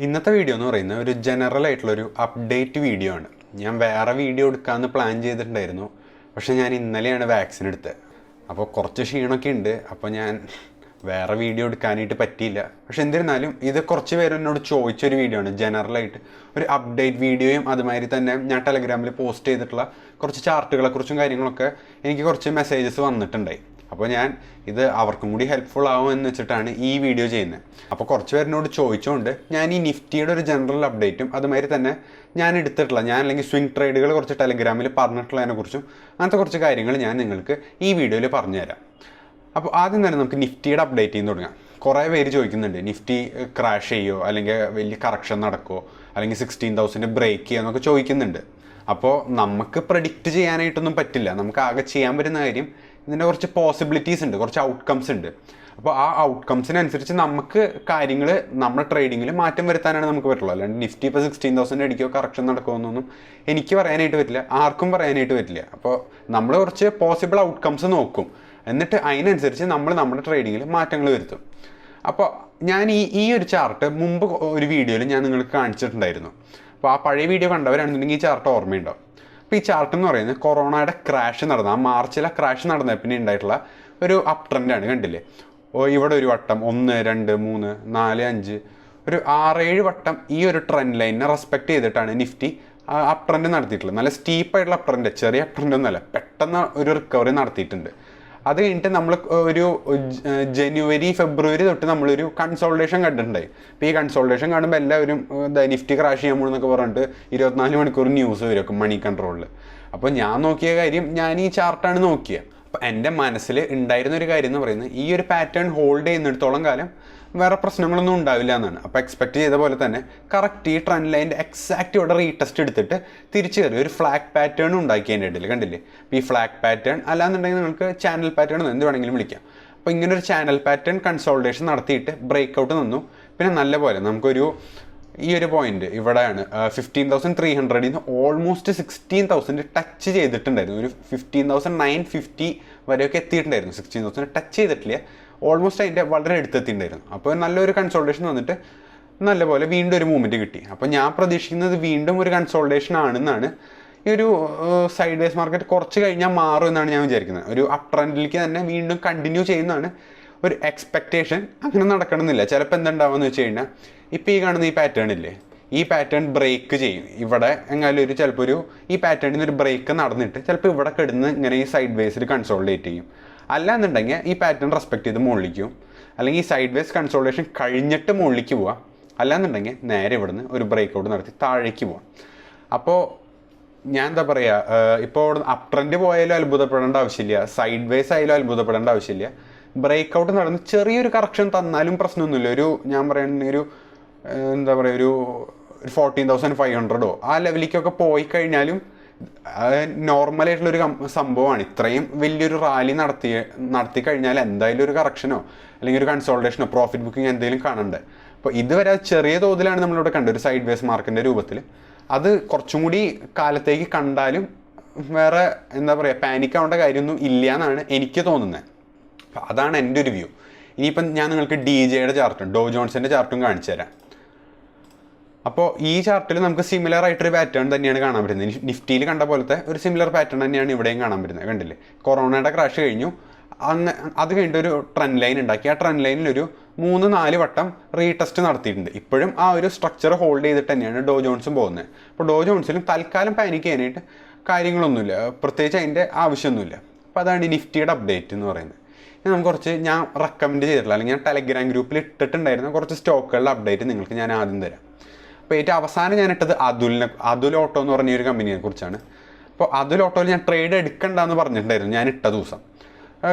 ഇന്നത്തെ വീഡിയോ എന്ന് പറയുന്നത് ഒരു ജനറൽ ആയിട്ടുള്ളൊരു അപ്ഡേറ്റ് വീഡിയോ ആണ്. ഞാൻ വേറെ വീഡിയോ എടുക്കാമെന്ന് പ്ലാൻ ചെയ്തിട്ടുണ്ടായിരുന്നു. പക്ഷേ ഞാൻ ഇന്നലെയാണ് വാക്സിൻ എടുത്തത്. അപ്പോൾ കുറച്ച് ക്ഷീണമൊക്കെ ഉണ്ട്. അപ്പോൾ ഞാൻ വേറെ വീഡിയോ എടുക്കാനായിട്ട് പറ്റിയില്ല. പക്ഷെ എന്നിരുന്നാലും ഇത് കുറച്ച് പേര് എന്നോട് ചോദിച്ചൊരു വീഡിയോ ആണ്. ജനറലായിട്ട് ഒരു അപ്ഡേറ്റ് വീഡിയോയും അതുമാതിരി തന്നെ ഞാൻ ടെലഗ്രാമിൽ പോസ്റ്റ് ചെയ്തിട്ടുള്ള കുറച്ച് ചാർട്ടുകളെക്കുറിച്ചും കാര്യങ്ങളൊക്കെ എനിക്ക് കുറച്ച് മെസ്സേജസ് വന്നിട്ടുണ്ടായി. അപ്പോൾ ഞാൻ ഇത് അവർക്കും കൂടി ഹെൽപ്ഫുൾ ആവുമെന്ന് വെച്ചിട്ടാണ് ഈ വീഡിയോ ചെയ്യുന്നത്. അപ്പോൾ കുറച്ച് പേരിനോട് ചോദിച്ചുകൊണ്ട് ഞാൻ ഈ നിഫ്റ്റിയുടെ ഒരു ജനറൽ അപ്ഡേറ്റും അതുമാതിരി തന്നെ ഞാൻ എടുത്തിട്ടുള്ള അല്ലെങ്കിൽ സ്വിംഗ് ട്രേഡുകൾ കുറച്ച് ടെലഗ്രാമിൽ പറഞ്ഞിട്ടുള്ളതിനെക്കുറിച്ചും അങ്ങനത്തെ കുറച്ച് കാര്യങ്ങൾ ഞാൻ നിങ്ങൾക്ക് ഈ വീഡിയോയിൽ പറഞ്ഞുതരാം. അപ്പോൾ ആദ്യം തന്നെ നമുക്ക് നിഫ്റ്റിയുടെ അപ്ഡേറ്റ് ചെയ്യുന്ന തുടങ്ങാം. കുറേ പേര് ചോദിക്കുന്നുണ്ട് നിഫ്റ്റി ക്രാഷ് ചെയ്യുമോ, അല്ലെങ്കിൽ വലിയ കറക്ഷൻ നടക്കുമോ, അല്ലെങ്കിൽ 16,000 ബ്രേക്ക് ചെയ്യുമോ എന്നൊക്കെ ചോദിക്കുന്നുണ്ട്. അപ്പോൾ നമുക്ക് പ്രെഡിക്റ്റ് ചെയ്യാനായിട്ടൊന്നും പറ്റില്ല. നമുക്ക് ആകെ ചെയ്യാൻ പറ്റുന്ന കാര്യം ഇതിൻ്റെ കുറച്ച് പോസിബിലിറ്റീസ് ഉണ്ട്, കുറച്ച് ഔട്ട്കംസ് ഉണ്ട്. അപ്പോൾ ആ ഔട്ട്കംസിനനുസരിച്ച് നമുക്ക് കാര്യങ്ങൾ നമ്മുടെ ട്രേഡിങ്ങിൽ മാറ്റം വരുത്താനാണ് നമുക്ക് പറ്റുള്ളൂ. അല്ലാണ്ട് നിഫ്റ്റി ഇപ്പോൾ 16,000 അടിക്കോ കറക്ഷൻ നടക്കുമോ എന്നൊന്നും എനിക്ക് പറയാനായിട്ട് പറ്റില്ല, ആർക്കും പറയാനായിട്ട് പറ്റില്ല. അപ്പോൾ നമ്മൾ കുറച്ച് പോസിബിൾ ഔട്ട്കംസ് നോക്കും, എന്നിട്ട് അതിനനുസരിച്ച് നമ്മൾ നമ്മുടെ ട്രേഡിങ്ങിൽ മാറ്റങ്ങൾ വരുത്തും. അപ്പോൾ ഞാൻ ഈ ഒരു ചാർട്ട് മുമ്പ് ഒരു വീഡിയോയിൽ ഞാൻ നിങ്ങൾക്ക് കാണിച്ചിട്ടുണ്ടായിരുന്നു. അപ്പോൾ ആ പഴയ വീഡിയോ കണ്ടവരാണെന്നുണ്ടെങ്കിൽ ഈ ചാർട്ട് ഓർമ്മയുണ്ടാവും. അപ്പോൾ ഈ ചാർട്ട് എന്ന് പറയുന്നത് കൊറോണയുടെ ക്രാഷ് നടന്ന, ആ മാർച്ചിലെ ക്രാഷ് നടന്ന പിന്നെ ഉണ്ടായിട്ടുള്ള ഒരു അപ് ട്രെൻഡാണ്. കണ്ടില്ലേ? ഇവിടെ ഒരു വട്ടം 1, 2, 3, 4, 5 ഒരു 6-7 വട്ടം ഈ ഒരു ട്രെൻഡ് ലൈനിനെ റെസ്പെക്ട് ചെയ്തിട്ടാണ് നിഫ്റ്റി അപ് ട്രെൻഡ് നടത്തിയിട്ടുള്ളത്. നല്ല സ്റ്റീപ്പായിട്ടുള്ള അപ് ട്രെൻഡ്, ചെറിയ അപ് ട്രെൻഡ് ഒന്നുമല്ല, പെട്ടെന്ന് ഒരു റിക്കവറി നടത്തിയിട്ടുണ്ട്. അത് കഴിഞ്ഞിട്ട് നമ്മൾ ഒരു ജനുവരി ഫെബ്രുവരി തൊട്ട് നമ്മളൊരു കൺസോൾട്ടേഷൻ കണ്ടിട്ടുണ്ടായി. അപ്പോൾ ഈ കൺസോൾട്ടേഷൻ കാണുമ്പോൾ എല്ലാവരും നിഫ്റ്റി ക്രാഷ് ചെയ്യാൻ പോകുന്നൊക്കെ പറഞ്ഞിട്ട് 24 മണിക്കൂർ ന്യൂസ് വരും മണി കൺട്രോളിൽ. അപ്പോൾ ഞാൻ നോക്കിയ കാര്യം, ഞാൻ ഈ ചാർട്ടാണ് നോക്കിയത്. അപ്പോൾ എൻ്റെ മനസ്സിൽ ഉണ്ടായിരുന്ന ഒരു കാര്യം എന്ന് പറയുന്നത് ഈ ഒരു പാറ്റേൺ ഹോൾഡ് ചെയ്യുന്നിടത്തോളം കാലം വേറെ പ്രശ്നങ്ങളൊന്നും ഉണ്ടാവില്ല എന്നാണ്. അപ്പോൾ എക്സ്പെക്ട് ചെയ്ത പോലെ തന്നെ കറക്റ്റ് ഈ ട്രെൻഡ് ലൈൻ്റെ എക്സാക്റ്റ് ഇവിടെ റീടെസ്റ്റ് എടുത്തിട്ട് തിരിച്ചു കയറി ഒരു ഫ്ലാഗ് പാറ്റേൺ ഉണ്ടാക്കി എൻ്റെ ഇടയിൽ. കണ്ടില്ലേ? അപ്പോൾ ഈ ഫ്ലാഗ് പാറ്റേൺ അല്ലാന്നുണ്ടെങ്കിൽ നിങ്ങൾക്ക് ചാനൽ പാറ്റേൺ എന്ത് വേണമെങ്കിലും വിളിക്കാം. അപ്പോൾ ഇങ്ങനെ ഒരു ചാനൽ പാറ്റേൺ കൺസോൾട്ടേഷൻ നടത്തിയിട്ട് ബ്രേക്ക് ഔട്ട് നിന്നു. പിന്നെ നല്ല പോലെ നമുക്കൊരു ഈ ഒരു പോയിന്റ് ഇവിടെയാണ് 15,300 നിന്ന് ഓൾമോസ്റ്റ് 16,000 ടച്ച് ചെയ്തിട്ടുണ്ടായിരുന്നു. ഒരു 15,950 വരെയൊക്കെ എത്തിയിട്ടുണ്ടായിരുന്നു. 16,000 ടച്ച് ചെയ്തിട്ടില്ല, ഓൾമോസ്റ്റ് അതിൻ്റെ വളരെ അടുത്തെത്തിയിട്ടുണ്ടായിരുന്നു. അപ്പോൾ നല്ലൊരു കൺസോൾട്ടേഷൻ വന്നിട്ട് നല്ലപോലെ വീണ്ടും ഒരു മൂവ്മെൻറ്റ് കിട്ടി. അപ്പോൾ ഞാൻ പ്രതീക്ഷിക്കുന്നത് വീണ്ടും ഒരു കൺസോൾട്ടേഷൻ ആണെന്നാണ്. ഈ ഒരു സൈഡ് വേസ് മാർക്കറ്റ് കുറച്ച് കഴിഞ്ഞാൽ മാറും എന്നാണ് ഞാൻ വിചാരിക്കുന്നത്. ഒരു അപ് ട്രെൻഡിലേക്ക് തന്നെ വീണ്ടും കണ്ടിന്യൂ ചെയ്യുന്നതാണ് ഒരു എക്സ്പെക്റ്റേഷൻ. അങ്ങനെ നടക്കണമെന്നില്ല. ചിലപ്പോൾ എന്തുണ്ടാവുമെന്ന് വെച്ച് കഴിഞ്ഞാൽ ഇപ്പോൾ ഈ കാണുന്ന ഈ പാറ്റേൺ ഇല്ലേ, ഈ പാറ്റേൺ ബ്രേക്ക് ചെയ്യും. ഇവിടെ എങ്ങാനും ചിലപ്പോൾ ഈ പാറ്റേണിൽ നിന്ന് ഒരു ബ്രേക്ക് നടന്നിട്ട് ചിലപ്പോൾ ഇവിടെ കിടന്ന് ഇങ്ങനെ ഈ സൈഡ് വേസിൽ കൺസോൾട്ടേറ്റ് ചെയ്യും. അല്ലാന്നുണ്ടെങ്കിൽ ഈ പാറ്റേൺ റെസ്പെക്ട് ചെയ്ത് മുകളിലേക്കും, അല്ലെങ്കിൽ ഈ സൈഡ് വേസ് കൺസോൾട്ടേഷൻ കഴിഞ്ഞിട്ട് മുകളിലേക്ക് പോവാം. അല്ലാന്നുണ്ടെങ്കിൽ നേരെ ഇവിടുന്ന് ഒരു ബ്രേക്ക് ഔട്ട് നടത്തി താഴേക്ക് പോവാം. അപ്പോൾ ഞാൻ എന്താ പറയുക, ഇപ്പോൾ ഇവിടെ അപ് ട്രെൻഡ് പോയാലും അത്ഭുതപ്പെടേണ്ട ആവശ്യമില്ല, സൈഡ് വേസ് ആയാലും അത്ഭുതപ്പെടേണ്ട ആവശ്യമില്ല. ബ്രേക്ക് ഔട്ട് നടന്ന് ചെറിയൊരു കറക്ഷൻ തന്നാലും പ്രശ്നമൊന്നുമില്ല. ഞാൻ പറയുന്ന എന്താ പറയുക, ഒരു 14,500 ആ ലെവലിലേക്കൊക്കെ പോയി കഴിഞ്ഞാലും നോർമലായിട്ടുള്ളൊരു സംഭവമാണ്. ഇത്രയും വലിയൊരു റാലി നടത്തി കഴിഞ്ഞാൽ എന്തായാലും ഒരു കറക്ഷനോ അല്ലെങ്കിൽ ഒരു കൺസോൾട്ടേഷനോ പ്രോഫിറ്റ് ബുക്കിംഗ് എന്തെങ്കിലും കാണണ്ടേ. അപ്പോൾ ഇതുവരെ ചെറിയ തോതിലാണ് നമ്മളിവിടെ കണ്ടത്, ഒരു സൈഡ് വേസ് മാർക്കിൻ്റെ രൂപത്തിൽ. അത് കുറച്ചും കൂടി കാലത്തേക്ക് കണ്ടാലും വേറെ എന്താ പറയുക, പാനിക് ആവേണ്ട കാര്യമൊന്നും ഇല്ല എന്നാണ് എനിക്ക് തോന്നുന്നത്. അപ്പോൾ അതാണ് എൻ്റെ ഒരു വ്യൂ. ഇനിയിപ്പം ഞാൻ നിങ്ങൾക്ക് DJയുടെ ചാർട്ടും ഡോ ജോൺസിൻ്റെ ചാർട്ടും കാണിച്ചു തരാം. അപ്പോൾ ഈ ചാർട്ടിൽ നമുക്ക് സിമിലർ ആയിട്ടൊരു പാറ്റേൺ തന്നെയാണ് കാണാൻ പറ്റുന്നത്. നിഫ്റ്റിയിൽ കണ്ട പോലത്തെ ഒരു സിമിലർ പാറ്റേൺ തന്നെയാണ് ഇവിടെയും കാണാൻ പറ്റുന്നത്. കണ്ടില്ലേ? കൊറോണയുടെ ക്രാഷ് കഴിഞ്ഞു, അത് കഴിഞ്ഞിട്ട് ഒരു ട്രെൻഡ് ലൈൻ ഉണ്ടാക്കി. ആ ട്രെൻഡ് ലൈനിൽ ഒരു 3-4 വട്ടം റീടെസ്റ്റ് നടത്തിയിട്ടുണ്ട്. ഇപ്പോഴും ആ ഒരു സ്ട്രക്ചർ ഹോൾഡ് ചെയ്തിട്ട് തന്നെയാണ് ഡോ ജോൺസും പോകുന്നത്. അപ്പോൾ ഡോ ജോൺസിലും തൽക്കാലം പാനിക് ചെയ്യാനായിട്ട് കാര്യങ്ങളൊന്നുമില്ല, പ്രത്യേകിച്ച് അതിൻ്റെ ആവശ്യമൊന്നുമില്ല. അപ്പോൾ അതാണ് നിഫ്റ്റിയുടെ അപ്ഡേറ്റ് എന്ന് പറയുന്നത്. നമുക്ക് ഞാൻ റെക്കമെൻഡ് ചെയ്തിട്ടുള്ള, അല്ലെങ്കിൽ ഞാൻ ടെലഗ്രാം ഗ്രൂപ്പിൽ ഇട്ടിട്ടുണ്ടായിരുന്ന കുറച്ച് സ്റ്റോക്കുകളുടെ അപ്ഡേറ്റ് നിങ്ങൾക്ക് ഞാൻ ആദ്യം തരാം. അപ്പോൾ ഏറ്റവും അവസാനം ഞാൻ ഇട്ടത് അതുൽ ഓട്ടോ എന്ന് പറഞ്ഞ ഒരു കമ്പനിയെ കുറിച്ചാണ്. അപ്പോൾ അതുൽ ഓട്ടോയിൽ ഞാൻ ട്രേഡ് എടുക്കണ്ടെന്ന് പറഞ്ഞിട്ടുണ്ടായിരുന്നു ഞാൻ ഇട്ട ദിവസം.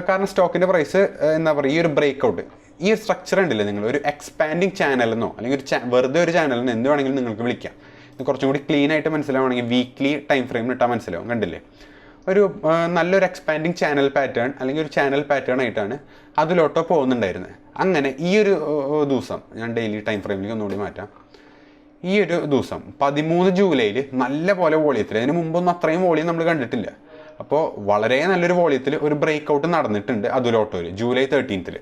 കാരണം സ്റ്റോക്കിൻ്റെ പ്രൈസ് എന്താ പറയുക, ഈ ഒരു ബ്രേക്ക് ഔട്ട്, ഈ ഒരു സ്ട്രക്ചർ ഉണ്ടല്ലേ, നിങ്ങൾ ഒരു എക്സ്പാൻഡിങ് ചാനലെന്നോ അല്ലെങ്കിൽ വെറുതെ ഒരു ചാനലെന്നോ എന്ത് വേണമെങ്കിലും നിങ്ങൾക്ക് വിളിക്കാം. ഇത് കുറച്ചും കൂടി ക്ലീൻ ആയിട്ട് മനസ്സിലാവുകയാണെങ്കിൽ വീക്ക്ലി ടൈം ഫ്രെയിമിൽ ഇട്ടാൽ മനസ്സിലാവും. കണ്ടില്ലേ? ഒരു നല്ലൊരു എക്സ്പാൻഡിങ് ചാനൽ പാറ്റേൺ അല്ലെങ്കിൽ ഒരു ചാനൽ പാറ്റേൺ ആയിട്ടാണ് അതിലോട്ടോ പോകുന്നുണ്ടായിരുന്നത്. അങ്ങനെ ഈ ഒരു ദിവസം ഞാൻ ഡെയിലി ടൈം ഫ്രെയിമിലേക്ക് ഒന്നുകൂടി മാറ്റാം. ഈ ഒരു ദിവസം 13 ജൂലൈയിൽ നല്ല പോലെ വോളിയത്തിൽ, അതിന് മുമ്പൊന്നും അത്രയും വോളിയം നമ്മൾ കണ്ടിട്ടില്ല. അപ്പോൾ വളരെ നല്ലൊരു വോളിയത്തിൽ ഒരു ബ്രേക്ക് ഔട്ട് നടന്നിട്ടുണ്ട് അതിലോട്ടോയിൽ ജൂലൈ 13.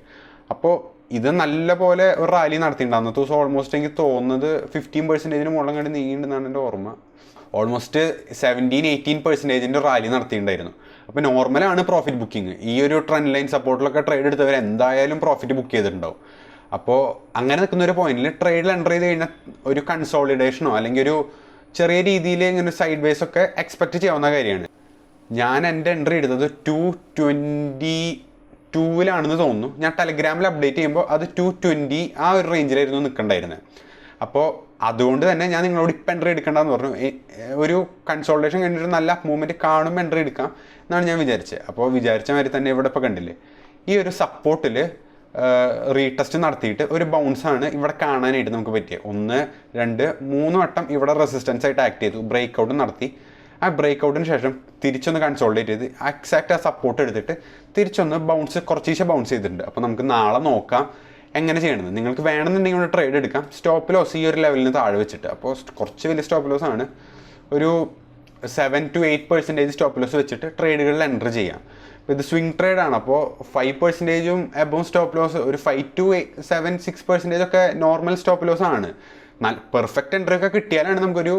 അപ്പോൾ ഇത് നല്ല പോലെ ഒരു റാലി നടത്തിയിട്ടുണ്ട്. അന്നത്തെ ദിവസം ഓൾമോസ്റ്റ് എനിക്ക് തോന്നുന്നത് 15% മുകളിൽ കണ്ട് നീങ്ങിയിട്ടുണ്ടെന്നാണ് എൻ്റെ ഓർമ്മ. ഓൾമോസ്റ്റ് 17-18% റാലി നടത്തിയിട്ടുണ്ടായിരുന്നു. അപ്പോൾ നോർമലാണ് പ്രോഫിറ്റ് ബുക്കിംഗ്. ഈ ഒരു ട്രെൻഡ് ലൈൻ സപ്പോർട്ടിലൊക്കെ ട്രേഡ് എടുത്തവർ എന്തായാലും പ്രോഫിറ്റ് ബുക്ക് ചെയ്തിട്ടുണ്ടാവും. അപ്പോൾ അങ്ങനെ നിൽക്കുന്ന ഒരു പോയിന്റിൽ ട്രേഡിൽ എൻ്റർ ചെയ്ത് കഴിഞ്ഞാൽ ഒരു കൺസോളിഡേഷനോ അല്ലെങ്കിൽ ഒരു ചെറിയ രീതിയിൽ ഇങ്ങനെ സൈഡ് വേസ് ഒക്കെ എക്സ്പെക്റ്റ് ചെയ്യാവുന്ന കാര്യമാണ്. ഞാൻ എൻ്റെ എൻട്രി എടുത്തത് 222-ലാണെന്ന് തോന്നുന്നു. ഞാൻ ടെലഗ്രാമിൽ അപ്ഡേറ്റ് ചെയ്യുമ്പോൾ അത് 220 ആ ഒരു റേഞ്ചിലായിരുന്നു നിൽക്കണ്ടായിരുന്നത്. അപ്പോൾ അതുകൊണ്ട് തന്നെ ഞാൻ നിങ്ങളോട് ഇപ്പം എൻട്രി എടുക്കേണ്ടതെന്ന് പറഞ്ഞു. ഒരു കൺസോൾട്ടേഷൻ കഴിഞ്ഞിട്ട് നല്ല മൂവ്മെൻറ്റ് കാണുമ്പോൾ എൻട്രി എടുക്കാം എന്നാണ് ഞാൻ വിചാരിച്ചത്. അപ്പോൾ വിചാരിച്ച മാതിരി തന്നെ ഇവിടെ ഇപ്പോൾ കണ്ടില്ലേ, ഈ ഒരു സപ്പോർട്ടിൽ റീടെസ്റ്റ് നടത്തിയിട്ട് ഒരു ബൗൺസാണ് ഇവിടെ കാണാനായിട്ട് നമുക്ക് പറ്റിയത്. 1, 2, 3 വട്ടം ഇവിടെ റെസിസ്റ്റൻസ് ആയിട്ട് ആക്ട് ചെയ്തു, ബ്രേക്ക് ഔട്ട് നടത്തി. ആ ബ്രേക്ക് ഔട്ടിന് ശേഷം തിരിച്ചൊന്ന് കൺസോൾട്ടേറ്റ് ചെയ്ത് എക്സാക്റ്റ് ആ സപ്പോർട്ട് എടുത്തിട്ട് തിരിച്ചൊന്ന് കുറച്ച് ബൗൺസ് ചെയ്തിട്ടുണ്ട്. അപ്പോൾ നമുക്ക് നാളെ നോക്കാം എങ്ങനെ ചെയ്യണമെന്ന്. നിങ്ങൾക്ക് വേണമെന്നുണ്ടെങ്കിൽ ഇവിടെ ട്രേഡ് എടുക്കാം. സ്റ്റോപ്പ് ലോസ് ഈ ഒരു ലെവലിന് താഴെ വെച്ചിട്ട്, അപ്പോൾ കുറച്ച് വലിയ സ്റ്റോപ്പ് ലോസ് ആണ്, ഒരു 7-8% സ്റ്റോപ്പ് ലോസ് വെച്ചിട്ട് ട്രേഡുകളിൽ എൻ്റർ ചെയ്യാം. അപ്പോൾ ഇത് സ്വിംഗ് ട്രേഡാണ്. അപ്പോൾ 5%-ഉം എബോവ് സ്റ്റോപ്പ് ലോസ്, ഒരു 5-7-6% ഒക്കെ നോർമൽ സ്റ്റോപ്പ് ലോസ് ആണ്. പെർഫെക്റ്റ് എൻട്രി ഒക്കെ കിട്ടിയാലാണ് നമുക്കൊരു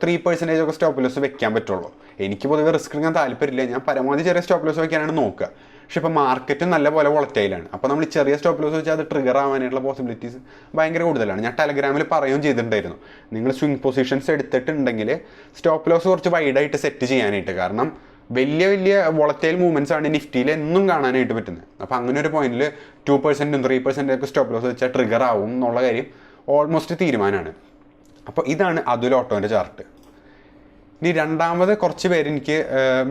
3% ഒക്കെ സ്റ്റോപ്പ് ലോസ് വെക്കാൻ പറ്റുള്ളൂ. എനിക്ക് പൊതുവെ റിസ്ക് എടുക്കാൻ താല്പര്യമില്ല. ഞാൻ പരമാവധി ചെറിയ സ്റ്റോപ്പ് ലോസ് വെക്കാനാണ് നോക്കുക. പക്ഷെ ഇപ്പോൾ മാർക്കറ്റ് നല്ലപോലെ വോളറ്റൈലാണ്. അപ്പോൾ നമ്മൾ ചെറിയ സ്റ്റോപ്പ് ലോസ് വെച്ചാൽ അത് ട്രിഗർ ആവാനായിട്ടുള്ള പോസിബിലിറ്റീസ് ഭയങ്കര കൂടുതലാണ്. ഞാൻ ടെലഗ്രാമിൽ പറയുകയും ചെയ്തിട്ടുണ്ടായിരുന്നു, നിങ്ങൾ സ്വിംഗ് പൊസിഷൻസ് എടുത്തിട്ടുണ്ടെങ്കിൽ സ്റ്റോപ്പ് ലോസ് കുറച്ച് വൈഡായിട്ട് സെറ്റ് ചെയ്യാനായിട്ട്. കാരണം വലിയ വോളറ്റൈൽ മൂവ്മെൻറ്റ്സ് ആണ് നിഫ്റ്റിയിൽ എന്നും കാണാനായിട്ട് പറ്റുന്നത്. അപ്പോൾ അങ്ങനെ ഒരു പോയിന്റിൽ 2%-ഉം 3% ഒക്കെ സ്റ്റോപ്പ് ലോസ് വെച്ചാൽ ട്രിഗർ ആവും എന്നുള്ള കാര്യം ഓൾമോസ്റ്റ് തീരുമാനമാണ്. അപ്പോൾ ഇതാണ് അതുൽ ഓട്ടോൻ്റെ ചാർട്ട്. ഇനി രണ്ടാമത് കുറച്ച് പേര് എനിക്ക്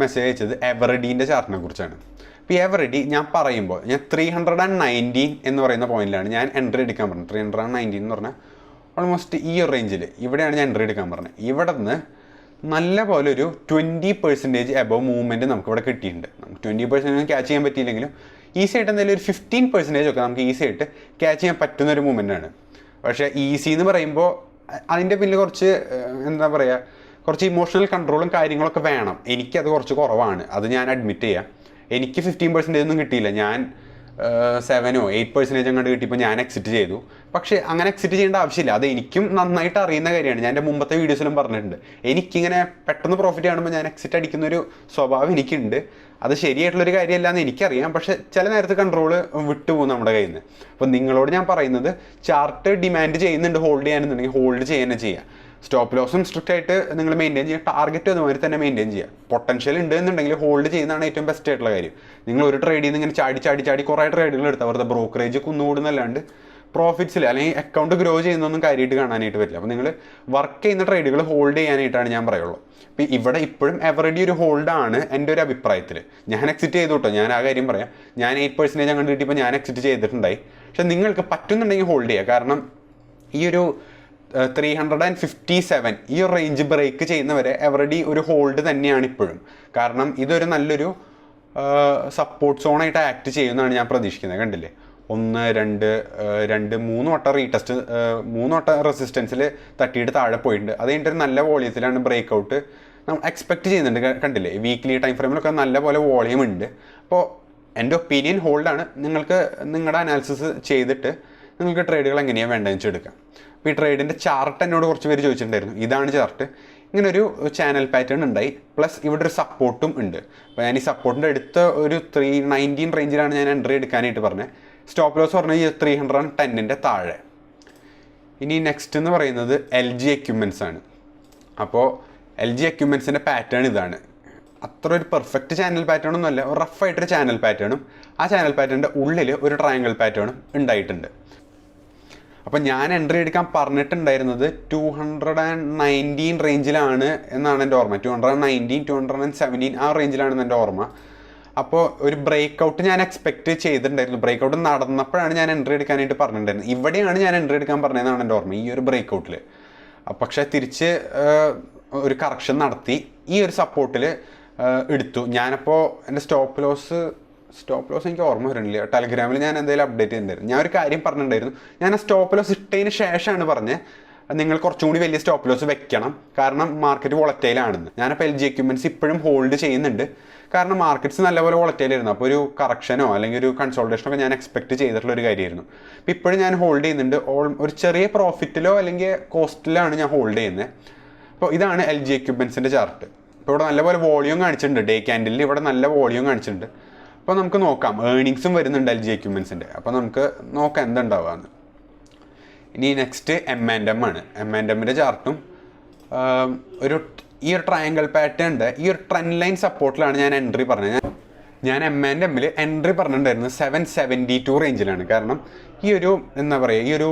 മെസ്സേജ് അയച്ചത് എവറഡീൻ്റെ ചാർട്ടിനെ കുറിച്ചാണ്. അപ്പോൾ എവറഡി ഞാൻ പറയുമ്പോൾ ഞാൻ 319 എന്ന് പറയുന്ന പോയിന്റിലാണ് ഞാൻ എൻട്രി എടുക്കാൻ പറഞ്ഞത്. 319 എന്ന് പറഞ്ഞാൽ ഓൾമോസ്റ്റ് ഈ ഒരു റേഞ്ചിൽ ഇവിടെയാണ് ഞാൻ എൻട്രി എടുക്കാൻ പറഞ്ഞത്. ഇവിടെ നിന്ന് നല്ല പോലെ ഒരു 20% എബവ് മൂവ്മെൻറ്റ് നമുക്കിവിടെ കിട്ടിയിട്ടുണ്ട്. നമുക്ക് 20% ക്യാച്ച് ചെയ്യാൻ പറ്റിയില്ലെങ്കിലും ഈസി ആയിട്ട് എന്തായാലും ഒരു 15% ഒക്കെ നമുക്ക് ഈസി ആയിട്ട് ക്യാച്ച് ചെയ്യാൻ പറ്റുന്നൊരു മൂവ്മെൻറ്റാണ്. പക്ഷേ ഈസി എന്ന് പറയുമ്പോൾ അതിൻ്റെ പിന്നിൽ കുറച്ച് എന്താ പറയുക, കുറച്ച് ഇമോഷണൽ കൺട്രോളും കാര്യങ്ങളൊക്കെ വേണം. എനിക്കത് കുറച്ച് കുറവാണ്, അത് ഞാൻ അഡ്മിറ്റ് ചെയ്യാം. എനിക്ക് 15% ഒന്നും കിട്ടിയില്ല. ഞാൻ 7-8% അങ്ങോട്ട് കിട്ടിയപ്പോൾ ഞാൻ എക്സിറ്റ് ചെയ്തു. പക്ഷേ അങ്ങനെ എക്സിറ്റ് ചെയ്യേണ്ട ആവശ്യമില്ല. അത് എനിക്കും നന്നായിട്ട് അറിയുന്ന കാര്യമാണ്. ഞാൻ എൻ്റെ മുമ്പത്തെ വീഡിയോസിലും പറഞ്ഞിട്ടുണ്ട്, എനിക്കിങ്ങനെ പെട്ടെന്ന് പ്രോഫിറ്റ് കാണുമ്പോൾ ഞാൻ എക്സിറ്റ് അടിക്കുന്നൊരു സ്വഭാവം എനിക്കുണ്ട്. അത് ശരിയായിട്ടുള്ളൊരു കാര്യമല്ല എന്ന് എനിക്കറിയാം. പക്ഷേ ചില നേരത്ത് കൺട്രോള് വിട്ടുപോകും നമ്മുടെ കയ്യിൽ നിന്ന്. അപ്പോൾ നിങ്ങളോട് ഞാൻ പറയുന്നത്, ചാർട്ട് ഡിമാൻഡ് ചെയ്യുന്നുണ്ട് ഹോൾഡ് ചെയ്യാനെന്നുണ്ടെങ്കിൽ ഹോൾഡ് ചെയ്യാൻ ചെയ്യുക. സ്റ്റോപ്പ് ലോസും സ്ട്രിക്റ്റ് ആയിട്ട് നിങ്ങൾ മെയിൻറ്റെയിൻ ചെയ്യുക. ടാർഗറ്റ് അതുമാതിരി തന്നെ മെയിൻറ്റെയിൻ ചെയ്യുക. പൊട്ടൻഷ്യൽ ഉണ്ട് എന്നുണ്ടെങ്കിൽ ഹോൾഡ് ചെയ്യുന്നതാണ് ഏറ്റവും ബെസ്റ്റ് ആയിട്ടുള്ള കാര്യം. നിങ്ങൾ ഒരു ട്രേഡിൽ നിന്ന് ഇങ്ങനെ ചാടി കുറേ ട്രേഡുകൾ എടുത്താൽ വെറുതെ ബ്രോക്കറേജ് കുന്നുകൂടുന്നല്ലാണ്ട് പ്രോഫിറ്റ്സിൽ അല്ലെങ്കിൽ അക്കൗണ്ട് ഗ്രോ ചെയ്യുന്നൊന്നും കാര്യമായിട്ട് കാണാനായിട്ട് പറ്റില്ല. അപ്പോൾ നിങ്ങൾ വർക്ക് ചെയ്യുന്ന ട്രേഡുകൾ ഹോൾഡ് ചെയ്യാനായിട്ടാണ് ഞാൻ പറയുള്ളൂ. അപ്പോൾ ഇവിടെ ഇപ്പോഴും എവറഡി ഒരു ഹോൾഡാണ് എൻ്റെ ഒരു അഭിപ്രായത്തിൽ. ഞാൻ എക്സിറ്റ് ചെയ്തു കേട്ടോ, ഞാൻ ആ കാര്യം പറയാം. ഞാൻ 8% അങ്ങോട്ട് കിട്ടിയപ്പോൾ ഞാൻ എക്സിറ്റ് ചെയ്തിട്ടുണ്ടായി. പക്ഷെ നിങ്ങൾക്ക് പറ്റുന്നുണ്ടെങ്കിൽ ഹോൾഡ് ചെയ്യുക. കാരണം ഈ ഒരു 357 ഈ ഒരു റേഞ്ച് ബ്രേക്ക് ചെയ്യുന്നവരെ എവറഡി ഒരു ഹോൾഡ് തന്നെയാണ് ഇപ്പോഴും. കാരണം ഇതൊരു നല്ലൊരു സപ്പോർട്ട് സോണായിട്ട് ആക്ട് ചെയ്യുമെന്നാണ് ഞാൻ പ്രതീക്ഷിക്കുന്നത്. കണ്ടില്ലേ, 1, 2, 3 വട്ടം റീടെസ്റ്റ്, 3 വട്ടം റെസിസ്റ്റൻസിൽ തട്ടിയിട്ട് താഴെ പോയിട്ടുണ്ട്. അത് കഴിഞ്ഞിട്ട് ഒരു നല്ല വോളിയത്തിലാണ് ബ്രേക്ക് ഔട്ട് നമ്മൾ എക്സ്പെക്റ്റ് ചെയ്യുന്നുണ്ട്. കണ്ടില്ലേ, വീക്ക്ലി ടൈം ഫ്രെയിമിലൊക്കെ നല്ല പോലെ വോളിയം ഉണ്ട്. അപ്പോൾ എൻ്റെ ഒപ്പീനിയൻ ഹോൾഡാണ്. നിങ്ങൾക്ക് നിങ്ങളുടെ അനാലിസിസ് ചെയ്തിട്ട് നിങ്ങൾക്ക് ട്രേഡുകൾ എങ്ങനെയാണ് വേണ്ടതെന്ന് വെച്ചെടുക്കാം. അപ്പോൾ ഈ ട്രേഡിൻ്റെ ചാർട്ട് എന്നോട് കുറച്ച് പേര് ചോദിച്ചിട്ടുണ്ടായിരുന്നു. ഇതാണ് ചാർട്ട്. ഇങ്ങനെ ഒരു ചാനൽ പാറ്റേൺ ഉണ്ടായി, പ്ലസ് ഇവിടെ ഒരു സപ്പോർട്ടും ഉണ്ട്. അപ്പോൾ ഞാൻ ഈ സപ്പോർട്ടിൻ്റെ അടുത്ത ഒരു 319 റേഞ്ചിലാണ് ഞാൻ എൻട്രി എടുക്കാനായിട്ട് പറഞ്ഞത്. സ്റ്റോപ്പ് ലോസ് പറഞ്ഞാൽ ഈ 310ൻ്റെ താഴെ. ഇനി നെക്സ്റ്റ് എന്ന് പറയുന്നത് LG എക്യുപ്മെൻറ്റ്സ് ആണ്. അപ്പോൾ LG എക്യുപ്മെൻറ്റ്സിൻ്റെ പാറ്റേൺ ഇതാണ്. അത്ര ഒരു പെർഫെക്റ്റ് ചാനൽ പാറ്റേൺ ഒന്നും അല്ല, ഒരു റഫായിട്ടൊരു ചാനൽ പാറ്റേണും ആ ചാനൽ പാറ്റേണിൻ്റെ ഉള്ളിൽ ഒരു ട്രയാങ്കിൾ പാറ്റേണും ഉണ്ടായിട്ടുണ്ട്. അപ്പോൾ ഞാൻ എൻട്രി എടുക്കാൻ പറഞ്ഞിട്ടുണ്ടായിരുന്നത് 219 റേഞ്ചിലാണ് എന്നാണ് എൻ്റെ ഓർമ്മ. 219, 217 ആ റേഞ്ചിലാണെന്ന് എൻ്റെ ഓർമ്മ. അപ്പോൾ ഒരു ബ്രേക്ക് ഔട്ട് ഞാൻ എക്സ്പെക്റ്റ് ചെയ്തിട്ടുണ്ടായിരുന്നു. ബ്രേക്ക് ഔട്ട് നടന്നപ്പോഴാണ് ഞാൻ എൻട്രി എടുക്കാനായിട്ട് പറഞ്ഞിട്ടുണ്ടായിരുന്നത്. ഇവിടെയാണ് ഞാൻ എൻട്രി എടുക്കാൻ പറഞ്ഞതെന്നാണ് എൻ്റെ ഓർമ്മ, ഈ ഒരു ബ്രേക്ക് ഔട്ടിൽ. പക്ഷേ തിരിച്ച് ഒരു കറക്ഷൻ നടത്തി ഈ ഒരു സപ്പോർട്ടിൽ എടുത്തു. ഞാനപ്പോൾ എൻ്റെ സ്റ്റോപ്പ് ലോസ് എനിക്ക് ഓർമ്മ വരുന്നില്ല. ടെലഗ്രാമിൽ ഞാൻ എന്തെങ്കിലും അപ്ഡേറ്റ് ചെയ്തിട്ടുണ്ടായിരുന്നു. ഞാൻ ഒരു കാര്യം പറഞ്ഞിട്ടുണ്ടായിരുന്നു. ഞാൻ ആ സ്റ്റോപ്പ് ലോസ് ഇട്ടതിന് ശേഷമാണ് പറഞ്ഞത് നിങ്ങൾ കുറച്ചും കൂടി വലിയ സ്റ്റോപ്പ് ലോസ് വെക്കണം, കാരണം മാർക്കറ്റ് വോളറ്റൈലാണെന്ന്. ഞാനപ്പോൾ LG എക്യുപ്മെൻറ്റ്സ് ഇപ്പോഴും ഹോൾഡ് ചെയ്യുന്നുണ്ട്, കാരണം മാർക്കറ്റ്സ് നല്ലപോലെ വോളറ്റൈലായിരുന്നു. അപ്പോൾ ഒരു കറക്ഷനോ അല്ലെങ്കിൽ ഒരു കൺസോൾട്ടേഷനോ ഒക്കെ ഞാൻ എക്സ്പെക്ട് ചെയ്തിട്ടുള്ള ഒരു കാര്യമായിരുന്നു. അപ്പോൾ ഇപ്പോഴും ഞാൻ ഹോൾഡ് ചെയ്യുന്നുണ്ട്. ഒരു ചെറിയ പ്രോഫിറ്റിലോ അല്ലെങ്കിൽ കോസ്റ്റിലാണ് ഞാൻ ഹോൾഡ് ചെയ്യുന്നത്. അപ്പോൾ ഇതാണ് LG എക്യുപ്മെൻറ്റ്സിൻ്റെ ചാർട്ട്. ഇപ്പോൾ ഇവിടെ നല്ലപോലെ വോളിയം കാണിച്ചിട്ടുണ്ട്, ഡേ ക്യാൻഡിലിൽ ഇവിടെ നല്ല വോളിയം കാണിച്ചിട്ടുണ്ട്. അപ്പോൾ നമുക്ക് നോക്കാം, ഏർണിങ്സും വരുന്നുണ്ട് LG എക്യുപ്മെൻറ്റ്സിൻ്റെ. അപ്പോൾ നമുക്ക് നോക്കാം എന്തുണ്ടാവുകയെന്ന്. ഇനി നെക്സ്റ്റ് M&M ആണ്. M&Mൻ്റെ ചാർട്ടും ഈ ഒരു ട്രയാങ്കിൾ പാറ്റേണിൻ്റെ ഈ ഒരു ട്രെൻഡ് ലൈൻ സപ്പോർട്ടിലാണ് ഞാൻ എൻട്രി പറഞ്ഞത്. ഞാൻ M&Mൽ എൻട്രി പറഞ്ഞിട്ടുണ്ടായിരുന്നത് 772 റേഞ്ചിലാണ്. കാരണം ഈ ഒരു എന്താ പറയുക, ഈ ഒരു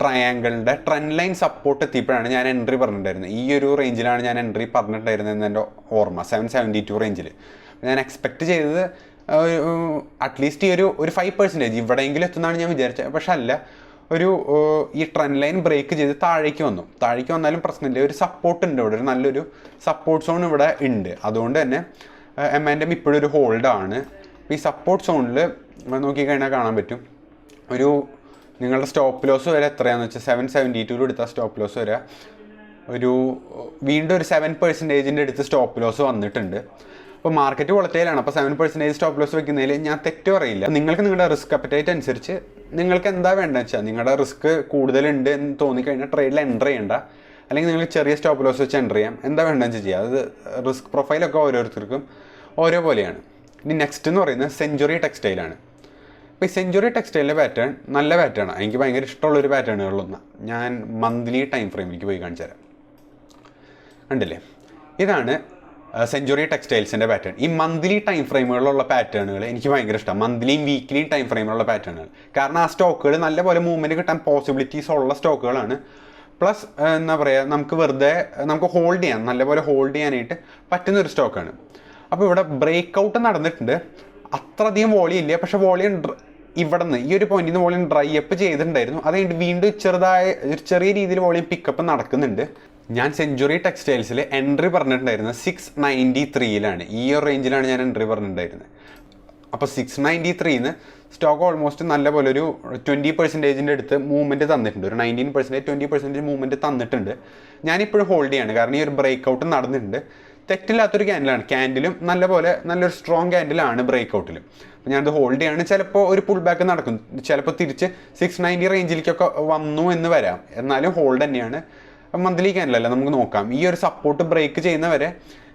ട്രയാങ്കിളിൻ്റെ ട്രെൻഡ് ലൈൻ സപ്പോർട്ട് എത്തിയപ്പോഴാണ് ഞാൻ എൻട്രി പറഞ്ഞിട്ടുണ്ടായിരുന്നത്. ഈ ഒരു റേഞ്ചിലാണ് ഞാൻ എൻട്രി പറഞ്ഞിട്ടുണ്ടായിരുന്നത് എൻ്റെ ഓർമ്മ, 772 റേഞ്ചിൽ. ഞാൻ എക്സ്പെക്റ്റ് ചെയ്തത് അറ്റ്ലീസ്റ്റ് ഈ ഒരു 5% ഇവിടെയെങ്കിലും എത്തുന്നതാണ് ഞാൻ വിചാരിച്ചത്. പക്ഷെ അല്ല, ഈ ട്രെൻഡ് ലൈൻ ബ്രേക്ക് ചെയ്ത് താഴേക്ക് വന്നാലും പ്രശ്നമില്ല. ഒരു സപ്പോർട്ട് ഉണ്ട് ഇവിടെ, ഒരു നല്ലൊരു സപ്പോർട്ട് സോൺ ഇവിടെ ഉണ്ട്. അതുകൊണ്ട് തന്നെ M&M ഇപ്പോഴും ഒരു ഹോൾഡാണ്. ഈ സപ്പോർട്ട് സോണിൽ നോക്കിക്കഴിഞ്ഞാൽ കാണാൻ പറ്റും, നിങ്ങളുടെ സ്റ്റോപ്പ് ലോസ് വരെ എത്രയാണെന്ന് വെച്ചാൽ 772 എടുത്ത സ്റ്റോപ്പ് ലോസ് വരെ വീണ്ടും ഒരു 7% അടുത്ത് സ്റ്റോപ്പ് ലോസ് വന്നിട്ടുണ്ട്. അപ്പോൾ മാർക്കറ്റ് വോളറ്റൈലാണ്. അപ്പോൾ 7% സ്റ്റോപ്പ് ലോസ് വെക്കുന്നതിൽ ഞാൻ തെറ്റ് പറയില്ല. നിങ്ങൾക്ക് നിങ്ങളുടെ റിസ്ക് അപ്പറ്റൈറ്റ് അനുസരിച്ച് നിങ്ങൾക്ക് എന്താ വേണ്ടതെന്ന് വെച്ചാൽ, നിങ്ങളുടെ റിസ്ക് കൂടുതലുണ്ട് എന്ന് തോന്നിക്കഴിഞ്ഞാൽ ട്രേഡിൽ എൻ്റർ ചെയ്യേണ്ട, അല്ലെങ്കിൽ നിങ്ങൾ ചെറിയ സ്റ്റോപ്പ് ലോസ് വെച്ച് എൻ്റർ ചെയ്യാം. എന്താ വേണ്ടതെന്ന് ചെയ്യാം. അത് റിസ്ക് പ്രൊഫൈലൊക്കെ ഓരോരുത്തർക്കും ഓരോ പോലെയാണ്. ഇനി നെക്സ്റ്റ് എന്ന് പറയുന്നത് സെഞ്ചുറി ടെക്സ്റ്റൈലാണ്. അപ്പോൾ ഈ സെഞ്ചുറി ടെക്സ്റ്റൈലിൻ്റെ പാറ്റേൺ നല്ല പാറ്റേണാണ്, എനിക്ക് ഭയങ്കര ഇഷ്ടമുള്ളൊരു പാറ്റേണുകളിലൊന്ന്. ഞാൻ മന്ത്ലി ടൈം ഫ്രെയിമിലേക്ക് പോയി കാണിച്ചു തരാം. കണ്ടില്ലേ, ഇതാണ് സെഞ്ചുറി ടെക്സ്റ്റൈൽസിൻ്റെ പാറ്റേൺ. ഈ മന്ത്ലി ടൈം ഫ്രെയിമുകളിലുള്ള പാറ്റേണുകൾ എനിക്ക് ഭയങ്കര ഇഷ്ടമാണ്, മന്ത്ലിയും വീക്ക്ലിയും ടൈം ഫ്രെയിമുള്ള പാറ്റേണുകൾ. കാരണം ആ സ്റ്റോക്കുകൾ നല്ലപോലെ മൂവ്മെൻറ്റ് കിട്ടാൻ പോസിബിലിറ്റീസ് ഉള്ള സ്റ്റോക്കുകളാണ്. പ്ലസ് എന്താ പറയുക, നമുക്ക് ഹോൾഡ് ചെയ്യാൻ, നല്ലപോലെ ഹോൾഡ് ചെയ്യാനായിട്ട് പറ്റുന്നൊരു സ്റ്റോക്കാണ്. അപ്പോൾ ഇവിടെ ബ്രേക്ക് ഔട്ട് നടന്നിട്ടുണ്ട്, അത്രയധികം വോളിയം ഇല്ല. പക്ഷേ വോളിയം ഇവിടെ നിന്ന് ഈ ഒരു പോയിന്റിൽ നിന്ന് വോളിയം ഡ്രൈ അപ്പ് ചെയ്തിട്ടുണ്ടായിരുന്നു. അത് കഴിഞ്ഞിട്ട് വീണ്ടും ചെറിയ രീതിയിൽ വോളിയം പിക്കപ്പ് നടക്കുന്നുണ്ട്. ഞാൻ സെഞ്ചുറി ടെക്സ്റ്റൈൽസിൽ എൻട്രി പറഞ്ഞിട്ടുണ്ടായിരുന്നത് 693ലാണ്. ഈ ഒരു റേഞ്ചിലാണ് ഞാൻ എൻട്രി പറഞ്ഞിട്ടുണ്ടായിരുന്നത്. അപ്പോൾ 693ന്ന് സ്റ്റോക്ക് ഓൾമോസ്റ്റ് നല്ലപോലെ ഒരു 20% അടുത്ത് മൂവ്മെൻറ്റ് തന്നിട്ടുണ്ട്. ഒരു 19%, 20% മൂവ്മെൻറ്റ് തന്നിട്ടുണ്ട്. ഞാനിപ്പോഴും ഹോൾഡ് ചെയ്യാണ്, കാരണം ഈ ഒരു ബ്രേക്ക് ഔട്ട് നടന്നിട്ടുണ്ട്. തെറ്റില്ലാത്തൊരു ക്യാൻഡിലും നല്ലൊരു സ്ട്രോങ് ക്യാൻഡിലാണ് ബ്രേക്ക് ഔട്ടിൽ. അപ്പോൾ ഞാനത് ഹോൾഡ് ചെയ്യാണ്. ചിലപ്പോൾ ഒരു പുൾ ബാക്ക് നടക്കും, ചിലപ്പോൾ തിരിച്ച് 690 റേഞ്ചിലേക്കൊക്കെ വന്നു എന്ന് വരാം. എന്നാലും ഹോൾഡ് തന്നെയാണ്. മന്ത്ലി ക്യാൻഡിലല്ല, നമുക്ക് നോക്കാം. ഈ ഒരു സപ്പോർട്ട് ബ്രേക്ക് ചെയ്യുന്നവരെ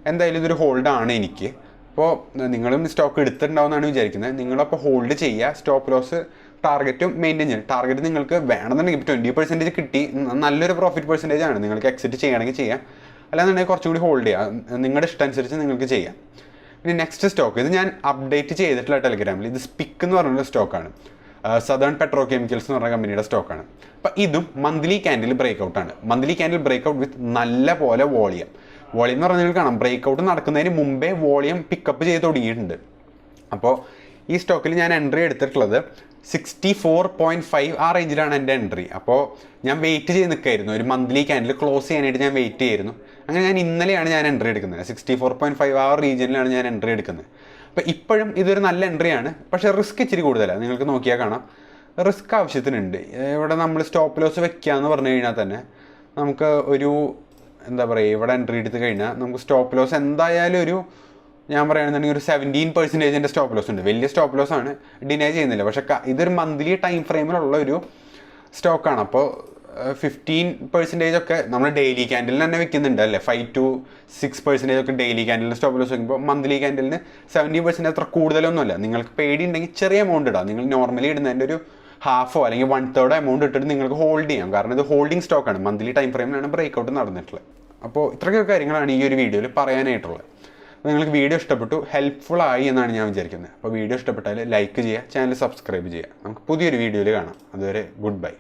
എന്തായാലും ഇതൊരു ഹോൾഡാണ് എനിക്ക്. അപ്പോൾ നിങ്ങളും സ്റ്റോക്ക് എടുത്തിട്ടുണ്ടാവുമെന്നാണ് വിചാരിക്കുന്നത്. നിങ്ങളപ്പോൾ ഹോൾഡ് ചെയ്യുക, സ്റ്റോപ്പ് ലോസ് ടാർഗറ്റും മെയിൻറ്റെയിൻ ചെയ്യുക. ടാർഗറ്റ് നിങ്ങൾക്ക് വേണമെന്നുണ്ടെങ്കിൽ ഇപ്പോൾ 20% കിട്ടി, നല്ലൊരു പ്രോഫിറ്റ് പെർസെൻറ്റേജ് ആണ്. നിങ്ങൾക്ക് എക്സിറ്റ് ചെയ്യണമെങ്കിൽ ചെയ്യാം, അല്ലാന്നുണ്ടെങ്കിൽ കുറച്ചും കൂടി ഹോൾഡ് ചെയ്യുക. നിങ്ങളുടെ ഇഷ്ടമനുസരിച്ച് നിങ്ങൾക്ക് ചെയ്യാം. പിന്നെ നെക്സ്റ്റ് സ്റ്റോക്ക്, ഇത് ഞാൻ അപ്ഡേറ്റ് ചെയ്തിട്ടുള്ള ടെലിഗ്രാമിൽ. ഇത് സ്പിക്ക് എന്ന് പറഞ്ഞൊരു സ്റ്റോക്കാണ്, സദേൺ പെട്രോ കെമിക്കൽസ് എന്ന് പറഞ്ഞ കമ്പനിയുടെ സ്റ്റോക്കാണ്. അപ്പം ഇതും മന്ത്ലി ക്യാൻഡിൽ ബ്രേക്ക് ഔട്ടാണ്. Monthly candle breakout with നല്ല പോലെ വോളിയം എന്ന് പറഞ്ഞാൽ നിങ്ങൾക്ക് കാണാം, ബ്രേക്ക് ഔട്ട് നടക്കുന്നതിന് മുമ്പേ വോളിയം പിക്കപ്പ് ചെയ്ത് തുടങ്ങിയിട്ടുണ്ട്. അപ്പോൾ ഈ സ്റ്റോക്കിൽ ഞാൻ എൻട്രി എടുത്തിട്ടുള്ളത് 64.5 ആ റേഞ്ചിലാണ് എൻ്റെ എൻട്രി. അപ്പോൾ ഞാൻ വെയിറ്റ് ചെയ്ത് നിൽക്കായിരുന്നു, ഒരു മന്ത്ലി ക്യാൻഡിൽ ക്ലോസ് ചെയ്യാനായിട്ട് ഞാൻ വെയിറ്റ് ചെയ്യായിരുന്നു. അങ്ങനെ ഇന്നലെയാണ് ഞാൻ എൻട്രി എടുക്കുന്നത്. 64.5 ആ റീജിയനിലാണ് ഞാൻ എൻട്രി എടുക്കുന്നത്. അപ്പോൾ ഇപ്പോഴും ഇതൊരു നല്ല എൻട്രിയാണ്, പക്ഷേ റിസ്ക് ഇച്ചിരി കൂടുതലാണ്. നിങ്ങൾക്ക് നോക്കിയാൽ കാണാം, റിസ്ക് ആവശ്യത്തിനുണ്ട്. ഇവിടെ നമ്മൾ സ്റ്റോപ്പ് ലോസ് വെക്കുക എന്ന് പറഞ്ഞു കഴിഞ്ഞാൽ തന്നെ നമുക്ക് എന്താ പറയുക, ഇവിടെ എൻട്രി എടുത്ത് കഴിഞ്ഞാൽ നമുക്ക് സ്റ്റോപ്പ് ലോസ് എന്തായാലും ഞാൻ പറയുകയാണെന്നുണ്ടെങ്കിൽ ഒരു 17% സ്റ്റോപ്പ് ലോസ് ഉണ്ട്. വലിയ സ്റ്റോപ്പ് ലോസ് ആണ്, ഡിനൈ ചെയ്യുന്നില്ല. പക്ഷേ ഇതൊരു മന്ത്ലി ടൈം ഫ്രെയിമിലുള്ള ഒരു സ്റ്റോക്കാണ്. അപ്പോൾ 15% ഒക്കെ നമ്മൾ ഡെയിലി ക്യാൻഡിലിന് തന്നെ വെക്കുന്നുണ്ട് അല്ലേ. 5 to 6% ഒക്കെ ഡെയിലി ക്യാൻഡിലിന് സ്റ്റോപ്പ് ലോസ് വെക്കുമ്പോൾ മന്ത്ലി ക്യാൻഡിലിന് 70% അത്ര കൂടുതലൊന്നുമല്ല. നിങ്ങൾക്ക് പേടി ഉണ്ടെങ്കിൽ ചെറിയ എമൗണ്ട് ഇടാം. നിങ്ങൾ നോർമലി ഇടുന്നതിൻ്റെ ഒരു ഹാഫോ അല്ലെങ്കിൽ 1/3 എമൗണ്ട് ഇട്ടിട്ട് നിങ്ങൾക്ക് ഹോൾഡ് ചെയ്യാം. കാരണം ഇത് ഹോൾഡിംഗ് സ്റ്റോക്കാണ്, മന്ത്ലി ടൈം ഫ്രെയിമിലാണ് ബ്രേക്ക് ഔട്ട് നടന്നിട്ടുള്ളത്. അപ്പോൾ ഇത്രയൊക്കെ കാര്യങ്ങളാണ് ഈ ഒരു വീഡിയോയിൽ പറയാനായിട്ടുള്ളത്. നിങ്ങൾക്ക് വീഡിയോ ഇഷ്ടപ്പെട്ടു, ഹെൽപ്ഫുൾ ആയി എന്നാണ് ഞാൻ വിചാരിക്കുന്നത്. അപ്പോൾ വീഡിയോ ഇഷ്ടപ്പെട്ടാൽ ലൈക്ക് ചെയ്യുക, ചാനൽ സബ്സ്ക്രൈബ് ചെയ്യുക. നമുക്ക് പുതിയൊരു വീഡിയോയിൽ കാണാം. അതുവരെ ഗുഡ് ബൈ.